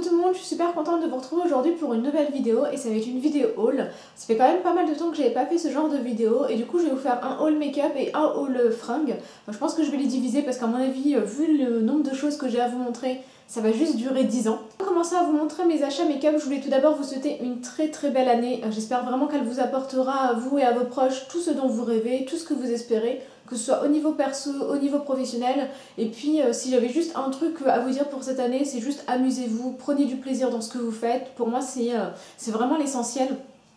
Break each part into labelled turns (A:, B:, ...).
A: Tout le monde, je suis super contente de vous retrouver aujourd'hui pour une nouvelle vidéo et ça va être une vidéo haul. Ça fait quand même pas mal de temps que j'avais pas fait ce genre de vidéo et du coup je vais vous faire un haul make-up et un haul fringues. Je pense que je vais les diviser parce qu'à mon avis, vu le nombre de choses que j'ai à vous montrer, ça va juste durer 10 ans. Pour commencer à vous montrer mes achats make-up, je voulais tout d'abord vous souhaiter une très belle année. J'espère vraiment qu'elle vous apportera à vous et à vos proches tout ce dont vous rêvez, tout ce que vous espérez, que ce soit au niveau perso, au niveau professionnel. Et puis si j'avais juste un truc à vous dire pour cette année, c'est juste amusez-vous, prenez du plaisir dans ce que vous faites. Pour moi c'est vraiment l'essentiel.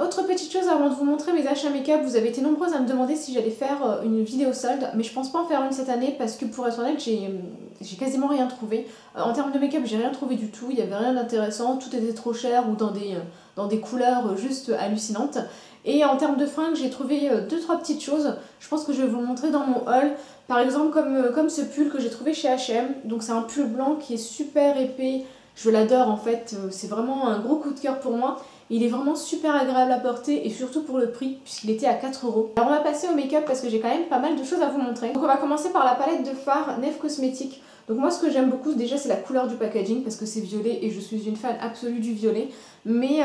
A: Autre petite chose avant de vous montrer mes achats make-up, vous avez été nombreuses à me demander si j'allais faire une vidéo solde, mais je pense pas en faire une cette année parce que pour être honnête, j'ai quasiment rien trouvé. En termes de make-up, j'ai rien trouvé du tout, il n'y avait rien d'intéressant, tout était trop cher ou dans des couleurs juste hallucinantes. Et en termes de fringues, j'ai trouvé 2-3 petites choses, je pense que je vais vous le montrer dans mon haul. Par exemple comme ce pull que j'ai trouvé chez H&M, donc c'est un pull blanc qui est super épais, je l'adore en fait, c'est vraiment un gros coup de cœur pour moi. Il est vraiment super agréable à porter et surtout pour le prix puisqu'il était à 4 €. Alors on va passer au make-up parce que j'ai quand même pas mal de choses à vous montrer. Donc on va commencer par la palette de fard Neve Cosmetics. Donc moi ce que j'aime beaucoup déjà c'est la couleur du packaging parce que c'est violet et je suis une fan absolue du violet. Mais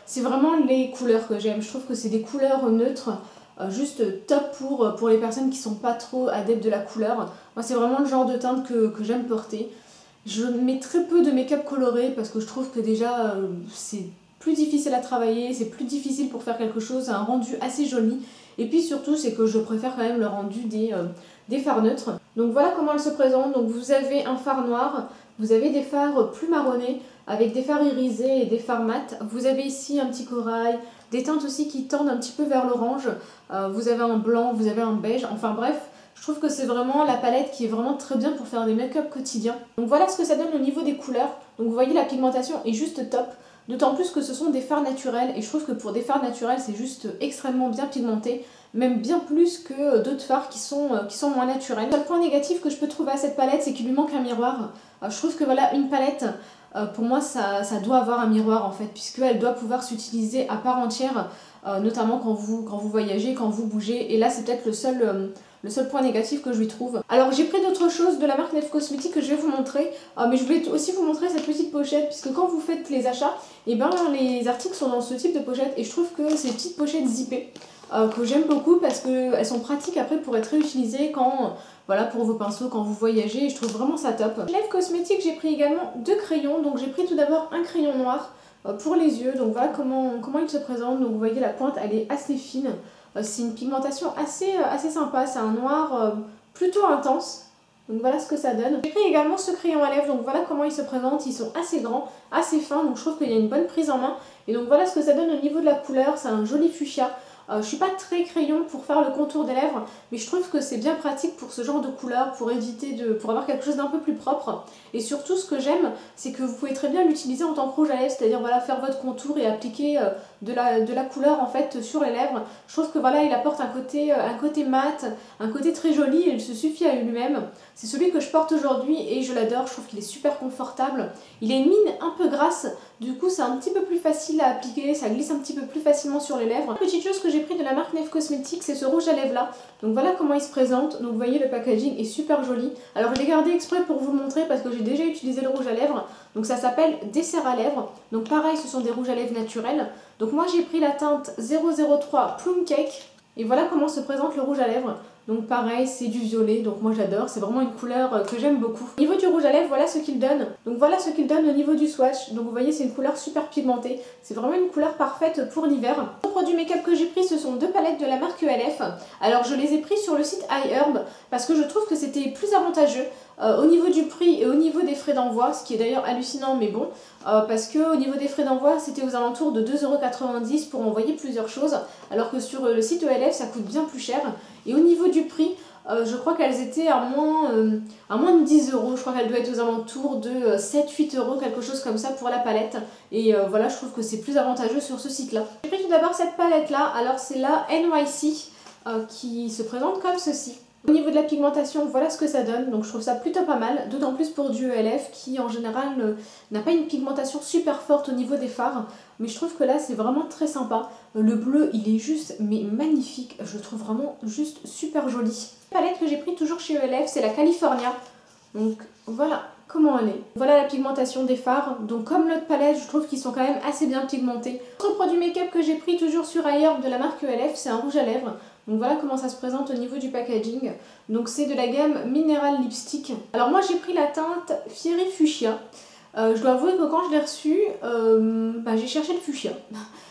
A: c'est vraiment les couleurs que j'aime, je trouve que c'est des couleurs neutres. Juste top pour les personnes qui sont pas trop adeptes de la couleur. Moi c'est vraiment le genre de teinte que j'aime porter. Je mets très peu de make-up coloré parce que je trouve que déjà c'est plus difficile à travailler, c'est plus difficile pour faire quelque chose, un rendu assez joli. Et puis surtout c'est que je préfère quand même le rendu des fards neutres. Donc voilà comment elle se présente. Donc vous avez un fard noir, vous avez des fards plus marronnés avec des fards irisés et des fards mat. Vous avez ici un petit corail, des teintes aussi qui tendent un petit peu vers l'orange. Vous avez un blanc, vous avez un beige, enfin bref. Je trouve que c'est vraiment la palette qui est vraiment très bien pour faire des make-up quotidiens. Donc voilà ce que ça donne au niveau des couleurs. Donc vous voyez la pigmentation est juste top. D'autant plus que ce sont des fards naturels et je trouve que pour des fards naturels c'est juste extrêmement bien pigmenté. Même bien plus que d'autres fards qui sont moins naturels. Le seul point négatif que je peux trouver à cette palette c'est qu'il lui manque un miroir. Je trouve que voilà une palette, pour moi ça doit avoir un miroir en fait puisqu'elle doit pouvoir s'utiliser à part entière. Notamment quand vous voyagez, quand vous bougez. Et là c'est peut-être le seul point négatif que je lui trouve. Alors j'ai pris d'autres choses de la marque Neve Cosmetics que je vais vous montrer, mais je voulais aussi vous montrer cette petite pochette puisque quand vous faites les achats, et ben les articles sont dans ce type de pochette et je trouve que ces petites pochettes zippées que j'aime beaucoup parce qu'elles sont pratiques après pour être réutilisées quand voilà, pour vos pinceaux quand vous voyagez et je trouve vraiment ça top. Neve Cosmetics j'ai pris également 2 crayons, donc j'ai pris tout d'abord un crayon noir pour les yeux, donc voilà comment il se présente. Donc vous voyez la pointe elle est assez fine. C'est une pigmentation assez sympa, c'est un noir plutôt intense. Donc voilà ce que ça donne. J'ai pris également ce crayon à lèvres, donc voilà comment ils se présentent. Ils sont assez grands, assez fins, donc je trouve qu'il y a une bonne prise en main. Et donc voilà ce que ça donne au niveau de la couleur, c'est un joli fuchsia. Je suis pas très crayon pour faire le contour des lèvres, mais je trouve que c'est bien pratique pour ce genre de couleur, pour avoir quelque chose d'un peu plus propre. Et surtout ce que j'aime, c'est que vous pouvez très bien l'utiliser en tant que rouge à lèvres, c'est-à-dire voilà, faire votre contour et appliquer de la couleur en fait sur les lèvres. Je trouve que voilà, il apporte un côté mat, un côté très joli, et il se suffit à lui-même. C'est celui que je porte aujourd'hui et je l'adore, je trouve qu'il est super confortable. Il a une mine un peu grasse, du coup c'est un petit peu plus facile à appliquer, ça glisse un petit peu plus facilement sur les lèvres. Petite chose que j'ai pris de la marque Neve Cosmetics, c'est ce rouge à lèvres là. Donc voilà comment il se présente. Donc vous voyez le packaging est super joli. Alors je l'ai gardé exprès pour vous le montrer parce que j'ai déjà utilisé le rouge à lèvres. Donc ça s'appelle dessert à lèvres. Donc pareil, ce sont des rouges à lèvres naturels. Donc moi j'ai pris la teinte 003 Plum Cake. Et voilà comment se présente le rouge à lèvres. Donc pareil, c'est du violet, donc moi j'adore, c'est vraiment une couleur que j'aime beaucoup. Au niveau du rouge à lèvres, voilà ce qu'il donne. Donc voilà ce qu'il donne au niveau du swatch. Donc vous voyez, c'est une couleur super pigmentée. C'est vraiment une couleur parfaite pour l'hiver. Les produits make-up que j'ai pris, ce sont 2 palettes de la marque ELF. Alors je les ai pris sur le site iHerb parce que je trouve que c'était plus avantageux au niveau du prix et au niveau des frais d'envoi, ce qui est d'ailleurs hallucinant mais bon, parce que au niveau des frais d'envoi c'était aux alentours de 2,90 € pour envoyer plusieurs choses, alors que sur le site ELF ça coûte bien plus cher. Et au niveau du prix, je crois qu'elles étaient à moins de 10 €, je crois qu'elle doit être aux alentours de 7-8 €, quelque chose comme ça pour la palette. Et voilà, je trouve que c'est plus avantageux sur ce site là. J'ai pris tout d'abord cette palette là, alors c'est la NYC qui se présente comme ceci. Au niveau de la pigmentation, voilà ce que ça donne, donc je trouve ça plutôt pas mal, d'autant plus pour du ELF qui en général n'a pas une pigmentation super forte au niveau des fards, mais je trouve que là c'est vraiment très sympa. Le bleu il est juste mais magnifique, je le trouve vraiment juste super joli. La palette que j'ai pris toujours chez ELF c'est la California, donc voilà comment elle est. Voilà la pigmentation des fards, donc comme l'autre palette, je trouve qu'ils sont quand même assez bien pigmentés. Autre produit make-up que j'ai pris toujours sur iHerb de la marque ELF, c'est un rouge à lèvres. Donc voilà comment ça se présente au niveau du packaging. Donc c'est de la gamme Mineral Lipstick. Alors moi j'ai pris la teinte Fiery Fuchsia. Je dois avouer que quand je l'ai reçu, j'ai cherché le fuchsia.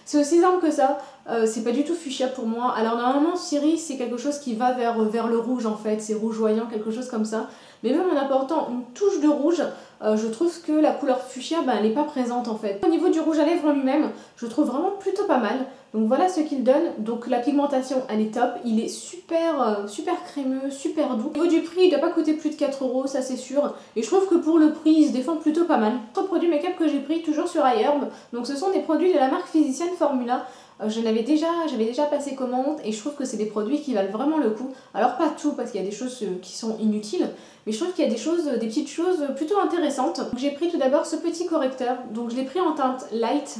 A: C'est aussi simple que ça, c'est pas du tout fuchsia pour moi. Alors normalement Fiery c'est quelque chose qui va vers le rouge en fait, c'est rougeoyant, quelque chose comme ça. Mais même en apportant une touche de rouge, je trouve que la couleur fuchsia, elle n'est pas présente en fait. Au niveau du rouge à lèvres en lui-même, je trouve vraiment plutôt pas mal. Donc voilà ce qu'il donne. Donc la pigmentation, elle est top. Il est super crémeux, super doux. Au niveau du prix, il ne doit pas coûter plus de 4 €, ça c'est sûr. Et je trouve que pour le prix, il se défend plutôt pas mal. Autre produit make-up que j'ai pris toujours sur iHerb. Donc ce sont des produits de la marque Physician Formula. J'avais déjà passé commande et je trouve que c'est des produits qui valent vraiment le coup. Alors pas tout parce qu'il y a des choses qui sont inutiles, mais je trouve qu'il y a des petites choses plutôt intéressantes. J'ai pris tout d'abord ce petit correcteur, donc je l'ai pris en teinte light,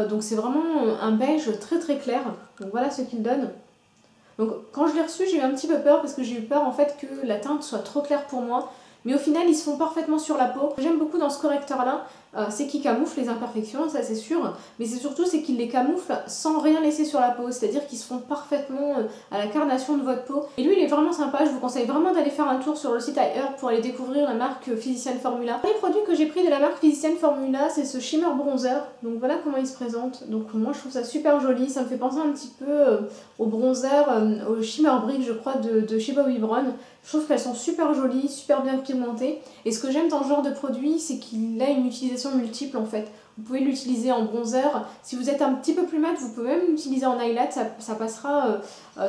A: donc c'est vraiment un beige très clair. Donc voilà ce qu'il donne. Donc quand je l'ai reçu, j'ai eu un petit peu peur parce que j'ai eu peur en fait que la teinte soit trop claire pour moi. Mais au final, ils se font parfaitement sur la peau. Ce que j'aime beaucoup dans ce correcteur-là, c'est qu'il camoufle les imperfections, ça c'est sûr. Mais c'est surtout qu'il les camoufle sans rien laisser sur la peau. C'est-à-dire qu'ils se font parfaitement à la carnation de votre peau. Et lui, il est vraiment sympa. Je vous conseille vraiment d'aller faire un tour sur le site iHerb pour aller découvrir la marque Physician Formula. Les produits que j'ai pris de la marque Physician Formula, c'est ce shimmer bronzer. Donc voilà comment il se présente. Donc moi, je trouve ça super joli. Ça me fait penser un petit peu au bronzer, au shimmer brick, je crois, de chez Bobbi Brown. Je trouve qu'elles sont super jolies, super bien pigmentées. Et ce que j'aime dans ce genre de produit, c'est qu'il a une utilisation multiple en fait. Vous pouvez l'utiliser en bronzer. Si vous êtes un petit peu plus mat, vous pouvez même l'utiliser en highlight, ça passera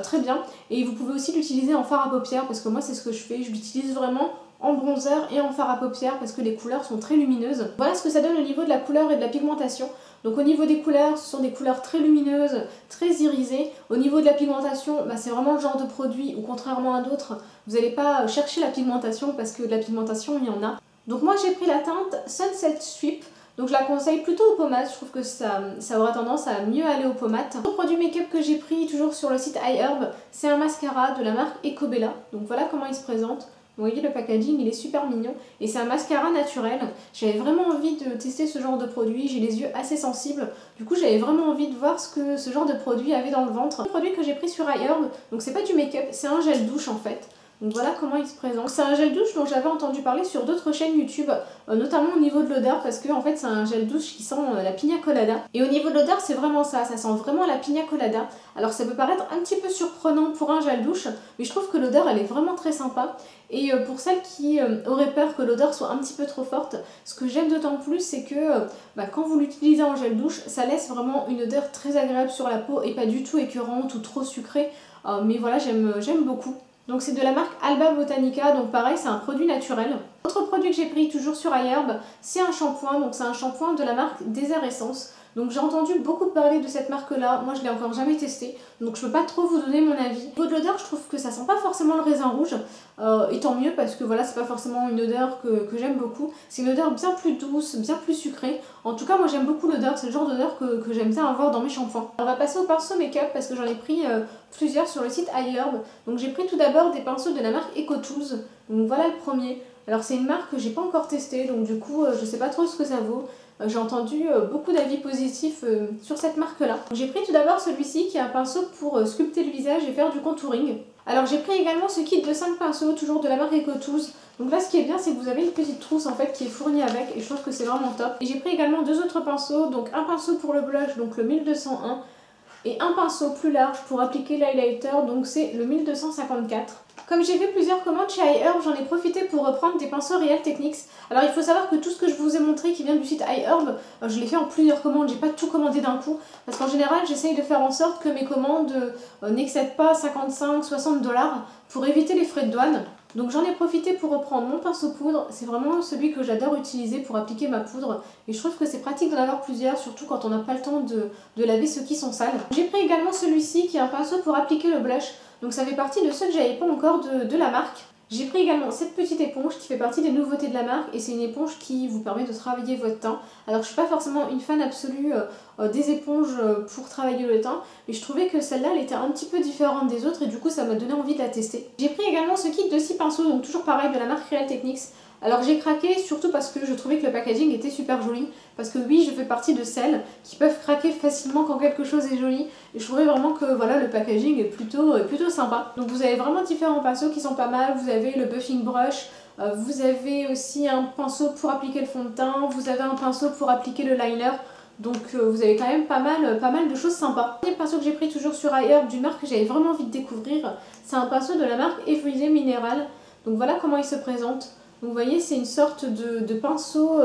A: très bien. Et vous pouvez aussi l'utiliser en fard à paupières, parce que moi c'est ce que je fais. Je l'utilise vraiment en bronzer et en fard à paupières parce que les couleurs sont très lumineuses. Voilà ce que ça donne au niveau de la couleur et de la pigmentation. Donc au niveau des couleurs, ce sont des couleurs très lumineuses, très irisées. Au niveau de la pigmentation, c'est vraiment le genre de produit où contrairement à d'autres, vous n'allez pas chercher la pigmentation parce que de la pigmentation, il y en a. Donc moi j'ai pris la teinte Sunset Sweep. Donc je la conseille plutôt aux pommades, je trouve que ça aura tendance à mieux aller aux pommades. Le produit make-up que j'ai pris toujours sur le site iHerb, c'est un mascara de la marque Ecobella. Donc voilà comment il se présente. Vous voyez le packaging, il est super mignon et c'est un mascara naturel. J'avais vraiment envie de tester ce genre de produit, j'ai les yeux assez sensibles. Du coup j'avais vraiment envie de voir ce que ce genre de produit avait dans le ventre. Le produit que j'ai pris sur iHerb, donc c'est pas du make-up, c'est un gel douche en fait. Donc voilà comment il se présente. C'est un gel douche dont j'avais entendu parler sur d'autres chaînes YouTube, notamment au niveau de l'odeur, parce que en fait c'est un gel douche qui sent la pina colada. Et au niveau de l'odeur c'est vraiment ça sent vraiment la pina colada. Alors ça peut paraître un petit peu surprenant pour un gel douche, mais je trouve que l'odeur elle est vraiment très sympa. Et pour celles qui auraient peur que l'odeur soit un petit peu trop forte, ce que j'aime d'autant plus c'est que quand vous l'utilisez en gel douche, ça laisse vraiment une odeur très agréable sur la peau et pas du tout écœurante ou trop sucrée. Mais voilà, j'aime beaucoup. Donc c'est de la marque Alba Botanica, donc pareil c'est un produit naturel. Autre produit que j'ai pris toujours sur iHerb, c'est un shampoing, donc c'est un shampoing de la marque Desert Essence. Donc j'ai entendu beaucoup parler de cette marque là, moi je l'ai encore jamais testé, donc je peux pas trop vous donner mon avis. Au niveau de l'odeur, je trouve que ça sent pas forcément le raisin rouge, et tant mieux parce que voilà c'est pas forcément une odeur que j'aime beaucoup. C'est une odeur bien plus douce, bien plus sucrée. En tout cas moi j'aime beaucoup l'odeur, c'est le genre d'odeur que j'aime bien avoir dans mes shampoings. On va passer au pinceau make-up parce que j'en ai pris plusieurs sur le site iHerb. Donc j'ai pris tout d'abord des pinceaux de la marque EcoTools, donc voilà le premier. Alors c'est une marque que j'ai pas encore testée, donc du coup je sais pas trop ce que ça vaut. J'ai entendu beaucoup d'avis positifs sur cette marque-là. J'ai pris tout d'abord celui-ci qui est un pinceau pour sculpter le visage et faire du contouring. Alors j'ai pris également ce kit de 5 pinceaux, toujours de la marque EcoTools. Donc là ce qui est bien c'est que vous avez une petite trousse en fait qui est fournie avec et je trouve que c'est vraiment top. Et j'ai pris également deux autres pinceaux, donc un pinceau pour le blush, donc le 1201, et un pinceau plus large pour appliquer l'highlighter, donc c'est le 1254. Comme j'ai fait plusieurs commandes chez iHerb, j'en ai profité pour reprendre des pinceaux Real Techniques. Alors il faut savoir que tout ce que je vous ai montré qui vient du site iHerb, je l'ai fait en plusieurs commandes, j'ai pas tout commandé d'un coup. Parce qu'en général j'essaye de faire en sorte que mes commandes n'excèdent pas 55-60 $ pour éviter les frais de douane. Donc j'en ai profité pour reprendre mon pinceau poudre, c'est vraiment celui que j'adore utiliser pour appliquer ma poudre. Et je trouve que c'est pratique d'en avoir plusieurs, surtout quand on n'a pas le temps de laver ceux qui sont sales. J'ai pris également celui-ci qui est un pinceau pour appliquer le blush. Donc ça fait partie de ceux que j'avais pas encore de la marque. J'ai pris également cette petite éponge qui fait partie des nouveautés de la marque et c'est une éponge qui vous permet de travailler votre teint. Alors je suis pas forcément une fan absolue des éponges pour travailler le teint, mais je trouvais que celle-là elle était un petit peu différente des autres et du coup ça m'a donné envie de la tester. J'ai pris également ce kit de 6 pinceaux, donc toujours pareil de la marque Real Techniques. Alors j'ai craqué surtout parce que je trouvais que le packaging était super joli, parce que oui, je fais partie de celles qui peuvent craquer facilement quand quelque chose est joli, et je trouvais vraiment que voilà, le packaging est plutôt sympa. Donc vous avez vraiment différents pinceaux qui sont pas mal, vous avez le buffing brush, vous avez aussi un pinceau pour appliquer le fond de teint, vous avez un pinceau pour appliquer le liner. Donc vous avez quand même pas mal de choses sympas. Le pinceau que j'ai pris toujours sur iHerb d'une marque que j'avais vraiment envie de découvrir, c'est un pinceau de la marque Everyday Mineral. Donc voilà comment il se présente. Donc vous voyez, c'est une sorte de pinceau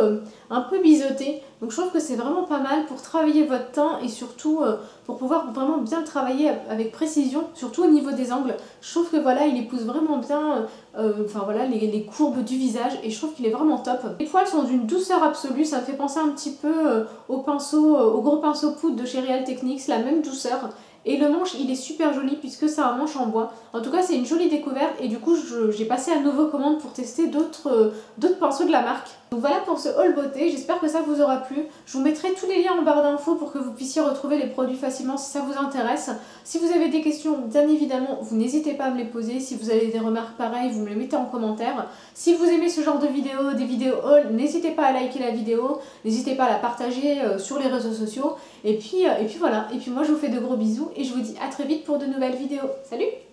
A: un peu biseauté. Donc je trouve que c'est vraiment pas mal pour travailler votre teint et surtout pour pouvoir vraiment bien le travailler avec précision, surtout au niveau des angles. Je trouve que voilà, il épouse vraiment bien enfin voilà, les courbes du visage et je trouve qu'il est vraiment top. Les poils sont d'une douceur absolue, ça me fait penser un petit peu au gros pinceau poudre de chez Real Techniques, la même douceur. Et le manche, il est super joli puisque c'est un manche en bois. En tout cas, c'est une jolie découverte et du coup, j'ai passé à nouveau commande pour tester d'autres pinceaux de la marque. Donc voilà pour ce haul beauté, j'espère que ça vous aura plu. Je vous mettrai tous les liens en barre d'infos pour que vous puissiez retrouver les produits facilement si ça vous intéresse. Si vous avez des questions, bien évidemment, vous n'hésitez pas à me les poser. Si vous avez des remarques pareilles, vous me les mettez en commentaire. Si vous aimez ce genre de vidéos, des vidéos haul, n'hésitez pas à liker la vidéo, n'hésitez pas à la partager sur les réseaux sociaux. Et puis voilà, et puis moi je vous fais de gros bisous et je vous dis à très vite pour de nouvelles vidéos. Salut!